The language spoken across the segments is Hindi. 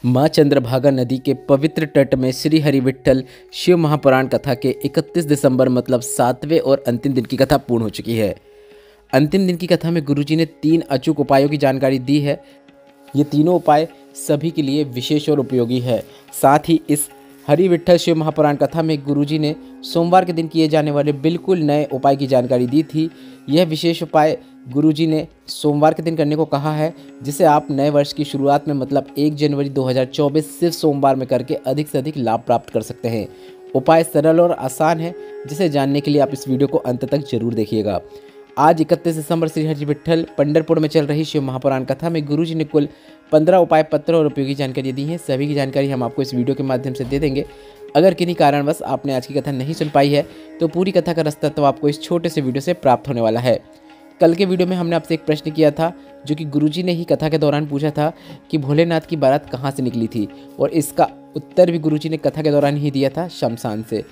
माँ चंद्रभागा नदी के पवित्र तट में श्री हरि विट्ठल शिव महापुराण कथा के 31 दिसंबर मतलब 7वें और अंतिम दिन की कथा पूर्ण हो चुकी है। अंतिम दिन की कथा में गुरुजी ने 3 अचूक उपायों की जानकारी दी है। ये तीनों उपाय सभी के लिए विशेष और उपयोगी है। साथ ही इस हरि विट्ठल शिव महापुराण कथा में गुरुजी ने सोमवार के दिन किए जाने वाले बिल्कुल नए उपाय की जानकारी दी थी। यह विशेष उपाय गुरुजी ने सोमवार के दिन करने को कहा है, जिसे आप नए वर्ष की शुरुआत में मतलब 1 जनवरी 2024 सिर्फ सोमवार में करके अधिक से अधिक लाभ प्राप्त कर सकते हैं। उपाय सरल और आसान है, जिसे जानने के लिए आप इस वीडियो को अंत तक जरूर देखिएगा। आज 31 दिसंबर श्री हरि विट्ठल पंढरपुर में चल रही शिव महापुराण कथा में गुरुजी ने कुल 15 उपाय पत्र और उपयोगी जानकारी दी है। सभी की जानकारी हम आपको इस वीडियो के माध्यम से दे देंगे। अगर किन्हीं कारणवश आपने आज की कथा नहीं सुन पाई है तो पूरी कथा का रास्ता तो आपको इस छोटे से वीडियो से प्राप्त होने वाला है। कल के वीडियो में हमने आपसे एक प्रश्न किया था, जो कि गुरुजी ने ही कथा के दौरान पूछा था कि भोलेनाथ की बारात कहाँ से निकली थी, और इसका उत्तर भी गुरुजी ने कथा के दौरान ही दिया था, शमशान से।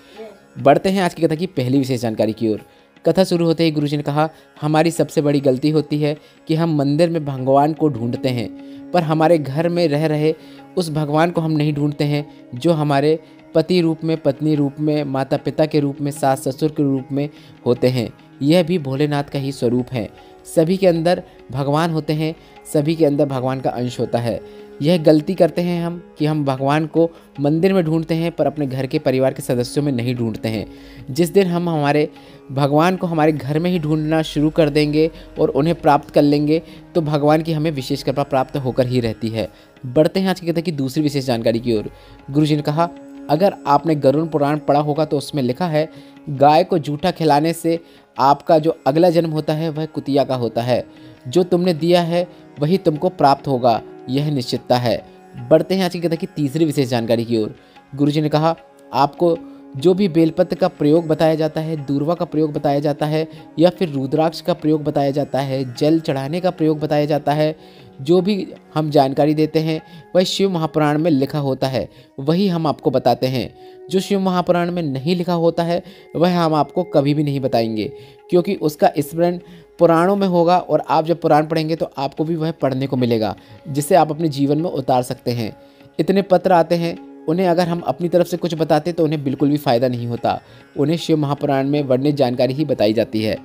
बढ़ते हैं आज की कथा की पहली विशेष जानकारी की ओर। कथा शुरू होते ही गुरुजी ने कहा, हमारी सबसे बड़ी गलती होती है कि हम मंदिर में भगवान को ढूंढते हैं, पर हमारे घर में रह रहे उस भगवान को हम नहीं ढूंढते हैं जो हमारे पति रूप में, पत्नी रूप में, माता पिता के रूप में, सास ससुर के रूप में होते हैं। यह भी भोलेनाथ का ही स्वरूप है। सभी के अंदर भगवान होते हैं, सभी के अंदर भगवान का अंश होता है। यह गलती करते हैं हम कि हम भगवान को मंदिर में ढूंढते हैं पर अपने घर के परिवार के सदस्यों में नहीं ढूंढते हैं। जिस दिन हम हमारे भगवान को हमारे घर में ही ढूंढना शुरू कर देंगे और उन्हें प्राप्त कर लेंगे तो भगवान की हमें विशेष कृपा प्राप्त होकर ही रहती है। बढ़ते हैं आज की कथा की दूसरी विशेष जानकारी की ओर। गुरुजी ने कहा, अगर आपने गरुड़ पुराण पढ़ा होगा तो उसमें लिखा है, गाय को जूठा खिलाने से आपका जो अगला जन्म होता है वह कुतिया का होता है। जो तुमने दिया है वही तुमको प्राप्त होगा, यह निश्चितता है। बढ़ते हैं आज की कथा की तीसरी विशेष जानकारी की ओर। गुरुजी ने कहा, आपको जो भी बेलपत्र का प्रयोग बताया जाता है, दूर्वा का प्रयोग बताया जाता है, या फिर रुद्राक्ष का प्रयोग बताया जाता है, जल चढ़ाने का प्रयोग बताया जाता है, जो भी हम जानकारी देते हैं वह शिव महापुराण में लिखा होता है, वही हम आपको बताते हैं। जो शिव महापुराण में नहीं लिखा होता है वह हम आपको कभी भी नहीं बताएंगे, क्योंकि उसका स्मरण पुराणों में होगा और आप जब पुराण पढ़ेंगे तो आपको भी वह पढ़ने को मिलेगा, जिसे आप अपने जीवन में उतार सकते हैं। इतने पत्र आते हैं, उन्हें अगर हम अपनी तरफ से कुछ बताते तो उन्हें बिल्कुल भी फ़ायदा नहीं होता। उन्हें शिव महापुराण में वर्णित जानकारी ही बताई जाती है।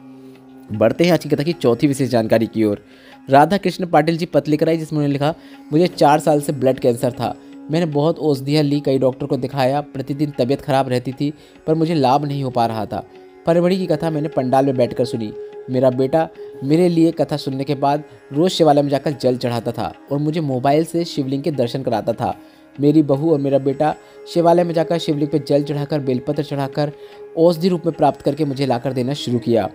बढ़ते हैं आज की कथा की चौथी विशेष जानकारी की ओर। राधा कृष्ण पाटिल जी पत्र लेकर आई, जिसमें उन्होंने लिखा, मुझे 4 साल से ब्लड कैंसर था। मैंने बहुत औषधियाँ ली, कई डॉक्टर को दिखाया, प्रतिदिन तबीयत खराब रहती थी पर मुझे लाभ नहीं हो पा रहा था। परवड़ी की कथा मैंने पंडाल में बैठकर सुनी। मेरा बेटा मेरे लिए कथा सुनने के बाद रोज़ शिवालय में जाकर जल चढ़ाता था और मुझे मोबाइल से शिवलिंग के दर्शन कराता था। मेरी बहू और मेरा बेटा शिवालय में जाकर शिवलिंग पर जल चढ़ाकर, बेलपत्र चढ़ाकर, औषधि रूप में प्राप्त करके मुझे लाकर देना शुरू किया।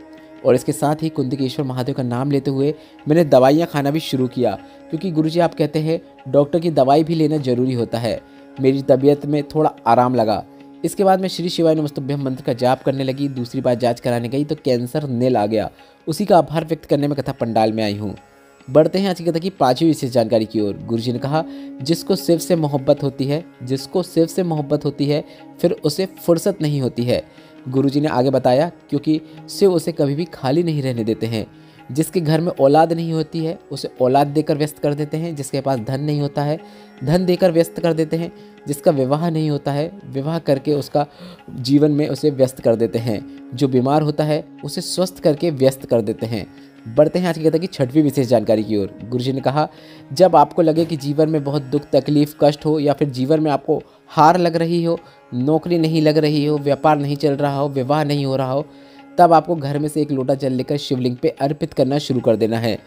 और इसके साथ ही कुंदकेश्वर महादेव का नाम लेते हुए मैंने दवाइयाँ खाना भी शुरू किया, क्योंकि गुरुजी आप कहते हैं डॉक्टर की दवाई भी लेना जरूरी होता है। मेरी तबीयत में थोड़ा आराम लगा। इसके बाद मैं श्री शिवाय नमस्तुभ्यम मंत्र का जाप करने लगी। दूसरी बार जांच कराने गई तो कैंसर निल आ गया। उसी का आभार व्यक्त करने में कथा पंडाल में आई हूँ। बढ़ते हैं आज की कथा की पांचवी विशेष जानकारी की ओर। गुरुजी ने कहा, जिसको शिव से मोहब्बत होती है, जिसको शिव से मोहब्बत होती है फिर उसे फुर्सत नहीं होती है। गुरुजी ने आगे बताया, क्योंकि शिव उसे कभी भी खाली नहीं रहने देते हैं। जिसके घर में औलाद नहीं होती है उसे औलाद देकर व्यस्त कर देते हैं। जिसके पास धन नहीं होता है धन देकर व्यस्त कर देते हैं। जिसका विवाह नहीं होता है विवाह करके उसका जीवन में उसे व्यस्त कर देते हैं। जो बीमार होता है उसे स्वस्थ करके व्यस्त कर देते हैं। बढ़ते हैं आज की कथा की छठवीं विशेष जानकारी की ओर। गुरुजी ने कहा, जब आपको लगे कि जीवन में बहुत दुख तकलीफ कष्ट हो, या फिर जीवन में आपको हार लग रही हो, नौकरी नहीं लग रही हो, व्यापार नहीं चल रहा हो, विवाह नहीं हो रहा हो, तब आपको घर में से एक लोटा जल लेकर शिवलिंग पे अर्पित करना शुरू कर देना है।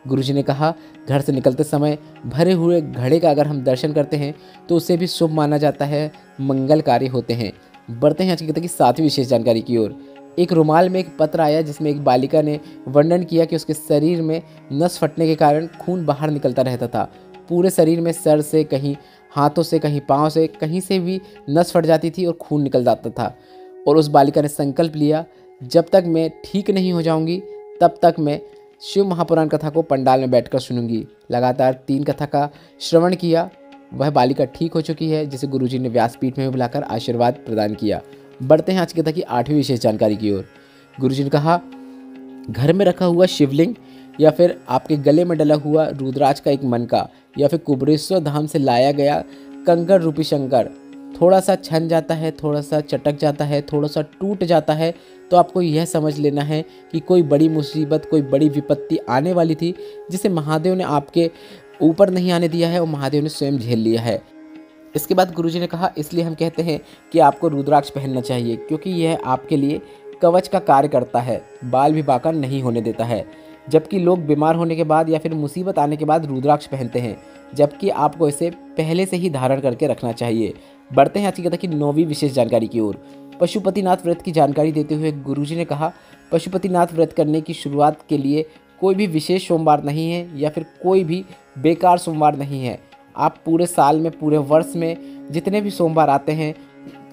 गुरुजी ने कहा, घर से निकलते समय भरे हुए घड़े का अगर हम दर्शन करते हैं तो उसे भी शुभ माना जाता है, मंगलकारी होते हैं। बढ़ते हैं आज की कथा की सातवीं विशेष जानकारी की ओर। एक रुमाल में एक पत्र आया, जिसमें एक बालिका ने वर्णन किया कि उसके शरीर में नस फटने के कारण खून बाहर निकलता रहता था। पूरे शरीर में, सर से, कहीं हाथों से, कहीं पाँव से, कहीं से भी नस फट जाती थी और खून निकल जाता था। और उस बालिका ने संकल्प लिया, जब तक मैं ठीक नहीं हो जाऊंगी तब तक मैं शिव महापुराण कथा को पंडाल में बैठकर सुनूंगी। लगातार 3 कथा का श्रवण किया। वह बालिका ठीक हो चुकी है, जिसे गुरुजी ने व्यासपीठ में बुलाकर आशीर्वाद प्रदान किया। बढ़ते हैं आज की कथा की 8वीं विशेष जानकारी की ओर। गुरुजी ने कहा, घर में रखा हुआ शिवलिंग या फिर आपके गले में डला हुआ रुद्राक्ष का एक मनका, या फिर कुबेरेश्वर धाम से लाया गया कंकड़ रूपी शंकर थोड़ा सा छन जाता है, थोड़ा सा चटक जाता है, थोड़ा सा टूट जाता है, तो आपको यह समझ लेना है कि कोई बड़ी मुसीबत, कोई बड़ी विपत्ति आने वाली थी, जिसे महादेव ने आपके ऊपर नहीं आने दिया है और महादेव ने स्वयं झेल लिया है। इसके बाद गुरुजी ने कहा, इसलिए हम कहते हैं कि आपको रुद्राक्ष पहनना चाहिए, क्योंकि यह आपके लिए कवच का कार्य करता है, बाल भी बांका नहीं होने देता है। जबकि लोग बीमार होने के बाद या फिर मुसीबत आने के बाद रुद्राक्ष पहनते हैं, जबकि आपको इसे पहले से ही धारण करके रखना चाहिए। बढ़ते हैं आज की कथा की 9वीं विशेष जानकारी की ओर। पशुपतिनाथ व्रत की जानकारी देते हुए गुरुजी ने कहा, पशुपतिनाथ व्रत करने की शुरुआत के लिए कोई भी विशेष सोमवार नहीं है या फिर कोई भी बेकार सोमवार नहीं है। आप पूरे साल में, पूरे वर्ष में जितने भी सोमवार आते हैं,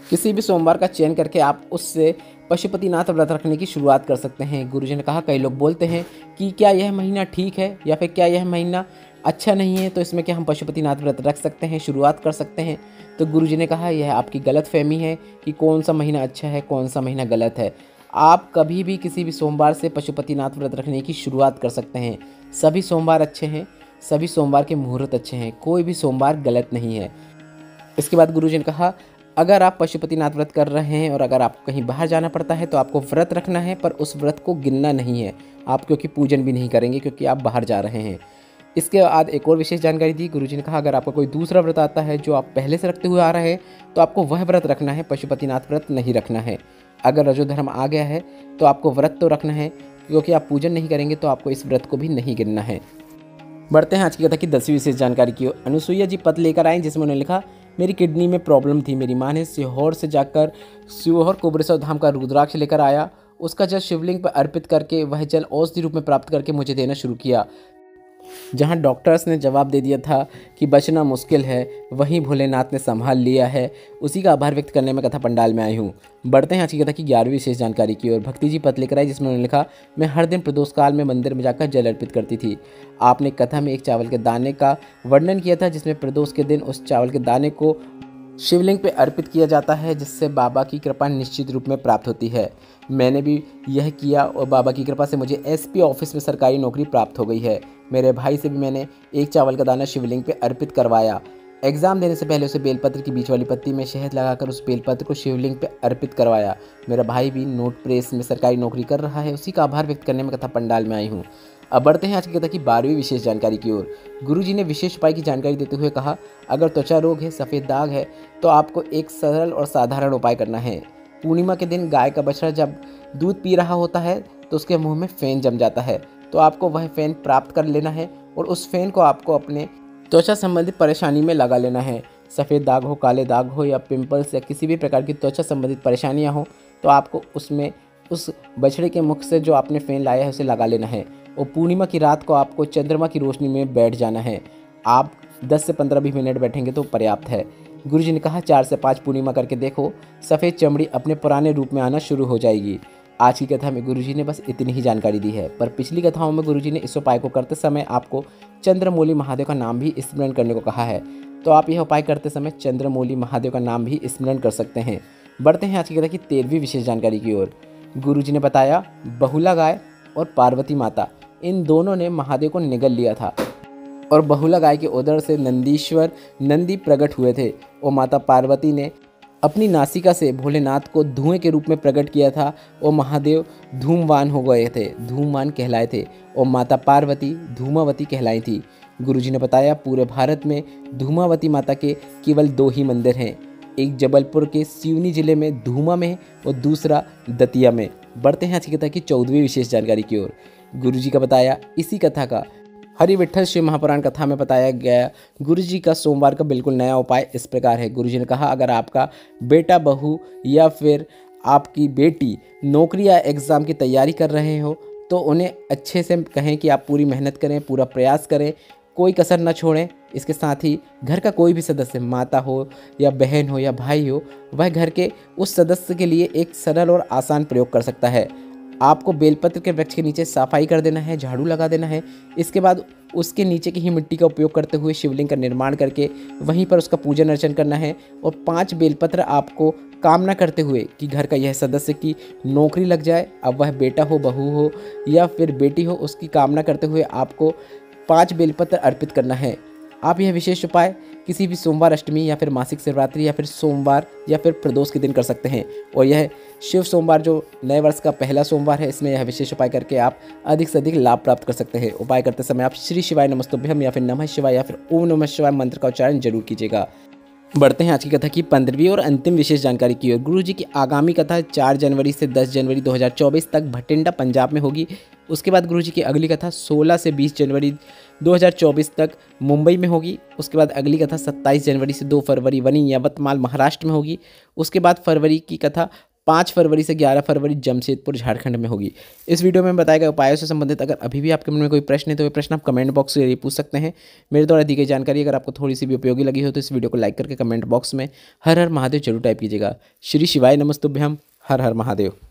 किसी भी सोमवार का चयन करके आप उससे पशुपतिनाथ व्रत रखने की शुरुआत कर सकते हैं। गुरुजी ने कहा, कई लोग बोलते हैं कि क्या यह महीना ठीक है या फिर क्या यह महीना अच्छा नहीं है, तो इसमें क्या हम पशुपतिनाथ व्रत रख सकते हैं, शुरुआत कर सकते हैं। तो गुरुजी ने कहा, यह आपकी गलतफहमी है कि कौन सा महीना अच्छा है, कौन सा महीना गलत है। आप कभी भी किसी भी सोमवार से पशुपतिनाथ व्रत रखने की शुरुआत कर सकते हैं। सभी सोमवार अच्छे हैं, सभी सोमवार के मुहूर्त अच्छे हैं, कोई भी सोमवार गलत नहीं है। इसके बाद गुरुजी ने कहा, अगर आप पशुपतिनाथ व्रत कर रहे हैं और अगर आपको कहीं बाहर जाना पड़ता है तो आपको व्रत रखना है, पर उस व्रत को गिनना नहीं है आप, क्योंकि पूजन भी नहीं करेंगे क्योंकि आप बाहर जा रहे हैं। इसके बाद एक और विशेष जानकारी दी। गुरुजी ने कहा, अगर आपका कोई दूसरा व्रत आता है जो आप पहले से रखते हुए आ रहे हैं तो आपको वह व्रत रखना है, पशुपतिनाथ व्रत नहीं रखना है। अगर रजोधर्म आ गया है तो आपको व्रत तो रखना है, क्योंकि आप पूजन नहीं करेंगे तो आपको इस व्रत को भी नहीं गिनना है। बढ़ते हैं आज की कथा की 10वीं विशेष जानकारी की ओर। अनुसुईया जी पत्र लेकर आए, जिसमें उन्होंने लिखा, मेरी किडनी में प्रॉब्लम थी। मेरी माँ ने सीहोर से जाकर सीहोर कुबेरेश्वर धाम का रुद्राक्ष लेकर आया। उसका जल शिवलिंग पर अर्पित करके वह जल औषधि रूप में प्राप्त करके मुझे देना शुरू किया। जहां डॉक्टर्स ने जवाब दे दिया था कि बचना मुश्किल है, वहीं भोलेनाथ ने संभाल लिया है। उसी का आभार व्यक्त करने में कथा पंडाल में आई हूँ। बढ़ते हैं आज की कथा की 11वीं विशेष जानकारी की ओर। भक्ति जी पत्र लेकर आई, जिसमें उन्होंने लिखा, मैं हर दिन प्रदोष काल में मंदिर में जाकर जल अर्पित करती थी। आपने कथा में एक चावल के दाने का वर्णन किया था, जिसमें प्रदोष के दिन उस चावल के दाने को शिवलिंग पे अर्पित किया जाता है, जिससे बाबा की कृपा निश्चित रूप में प्राप्त होती है। मैंने भी यह किया और बाबा की कृपा से मुझे एसपी ऑफिस में सरकारी नौकरी प्राप्त हो गई है। मेरे भाई से भी मैंने एक चावल का दाना शिवलिंग पे अर्पित करवाया। एग्ज़ाम देने से पहले उसे बेलपत्र की बीच वाली पत्ती में शहद लगाकर उस बेलपत्र को शिवलिंग पे अर्पित करवाया। मेरा भाई भी नोट प्रेस में सरकारी नौकरी कर रहा है। उसी का आभार व्यक्त करने में कथा पंडाल में आई हूँ। अब बढ़ते हैं आज की कथा की 12वीं विशेष जानकारी की ओर। गुरुजी ने विशेष उपाय की जानकारी देते हुए कहा, अगर त्वचा रोग है, सफ़ेद दाग है, तो आपको एक सरल और साधारण उपाय करना है। पूर्णिमा के दिन गाय का बछड़ा जब दूध पी रहा होता है तो उसके मुंह में फेन जम जाता है, तो आपको वह फेन प्राप्त कर लेना है और उस फेन को आपको अपने त्वचा संबंधित परेशानी में लगा लेना है। सफ़ेद दाग हो, काले दाग हो या पिंपल्स या किसी भी प्रकार की त्वचा संबंधित परेशानियां हो, तो आपको उसमें उस बछड़े के मुख से जो आपने फेन लाया है उसे लगा लेना है और पूर्णिमा की रात को आपको चंद्रमा की रोशनी में बैठ जाना है। आप 10 से 15-20 मिनट बैठेंगे तो पर्याप्त है। गुरुजी ने कहा, 4 से 5 पूर्णिमा करके देखो, सफ़ेद चमड़ी अपने पुराने रूप में आना शुरू हो जाएगी। आज की कथा में गुरुजी ने बस इतनी ही जानकारी दी है, पर पिछली कथाओं में गुरुजी ने इस उपाय को करते समय आपको चंद्रमौली महादेव का नाम भी स्मरण करने को कहा है, तो आप यह उपाय करते समय चंद्रमौली महादेव का नाम भी स्मरण कर सकते हैं। बढ़ते हैं आज की कथा की 13वीं विशेष जानकारी की ओर। गुरुजी ने बताया, बहुला गाय और पार्वती माता, इन दोनों ने महादेव को निगल लिया था और बहुला गाय के उदर से नंदीश्वर नंदी प्रकट हुए थे और माता पार्वती ने अपनी नासिका से भोलेनाथ को धुएं के रूप में प्रकट किया था और महादेव धूमवान हो गए थे, धूमवान कहलाए थे और माता पार्वती धूमावती कहलाई थी। गुरुजी ने बताया, पूरे भारत में धूमावती माता के केवल 2 ही मंदिर हैं, एक जबलपुर के सिवनी जिले में धूमा में और दूसरा दतिया में। बढ़ते हैं आज की कथा की 14वीं विशेष जानकारी की ओर। गुरुजी का बताया, इसी कथा का हरि विठ्ठल शिव महापुराण कथा में बताया गया गुरुजी का सोमवार का बिल्कुल नया उपाय इस प्रकार है। गुरुजी ने कहा, अगर आपका बेटा, बहू या फिर आपकी बेटी नौकरी या एग्ज़ाम की तैयारी कर रहे हो तो उन्हें अच्छे से कहें कि आप पूरी मेहनत करें, पूरा प्रयास करें, कोई कसर न छोड़ें। इसके साथ ही घर का कोई भी सदस्य, माता हो या बहन हो या भाई हो, वह घर के उस सदस्य के लिए एक सरल और आसान प्रयोग कर सकता है। आपको बेलपत्र के वृक्ष के नीचे सफाई कर देना है, झाड़ू लगा देना है। इसके बाद उसके नीचे की ही मिट्टी का उपयोग करते हुए शिवलिंग का निर्माण करके वहीं पर उसका पूजन अर्चन करना है। और 5 बेलपत्र आपको कामना करते हुए कि घर का यह सदस्य की नौकरी लग जाए, अब वह बेटा हो, बहू हो या फिर बेटी हो, उसकी कामना करते हुए आपको 5 बेलपत्र अर्पित करना है। आप यह विशेष उपाय किसी भी सोमवार, अष्टमी या फिर मासिक शिवरात्रि या फिर सोमवार या फिर प्रदोष के दिन कर सकते हैं। और यह शिव सोमवार जो नए वर्ष का पहला सोमवार है, इसमें यह विशेष उपाय करके आप अधिक से अधिक लाभ प्राप्त कर सकते हैं। उपाय करते समय आप श्री शिवाय नमस्तुभ्यम या फिर नमः शिवाय या फिर ओम नमः शिवाय मंत्र का उच्चारण जरूर कीजिएगा। बढ़ते हैं आज की कथा की 15वीं और अंतिम विशेष जानकारी की ओर। गुरु जी की आगामी कथा 4 जनवरी से 10 जनवरी 2024 तक भटिंडा पंजाब में होगी। उसके बाद गुरु जी की अगली कथा 16 से 20 जनवरी 2024 तक मुंबई में होगी। उसके बाद अगली कथा 27 जनवरी से 2 फरवरी वनी यवतमाल महाराष्ट्र में होगी। उसके बाद फरवरी की कथा 5 फरवरी से 11 फरवरी जमशेदपुर झारखंड में होगी। इस वीडियो में बताए गए उपायों से संबंधित अगर अभी भी आपके मन में कोई प्रश्न है तो ये प्रश्न आप कमेंट बॉक्स से पूछ सकते हैं। मेरे द्वारा दी गई जानकारी अगर आपको थोड़ी सी भी उपयोगी लगी हो तो इस वीडियो को लाइक करके कमेंट बॉक्स में हर हर महादेव जरूर टाइप कीजिएगा। श्री शिवाय नमस्तुभ्यम। हर हर महादेव।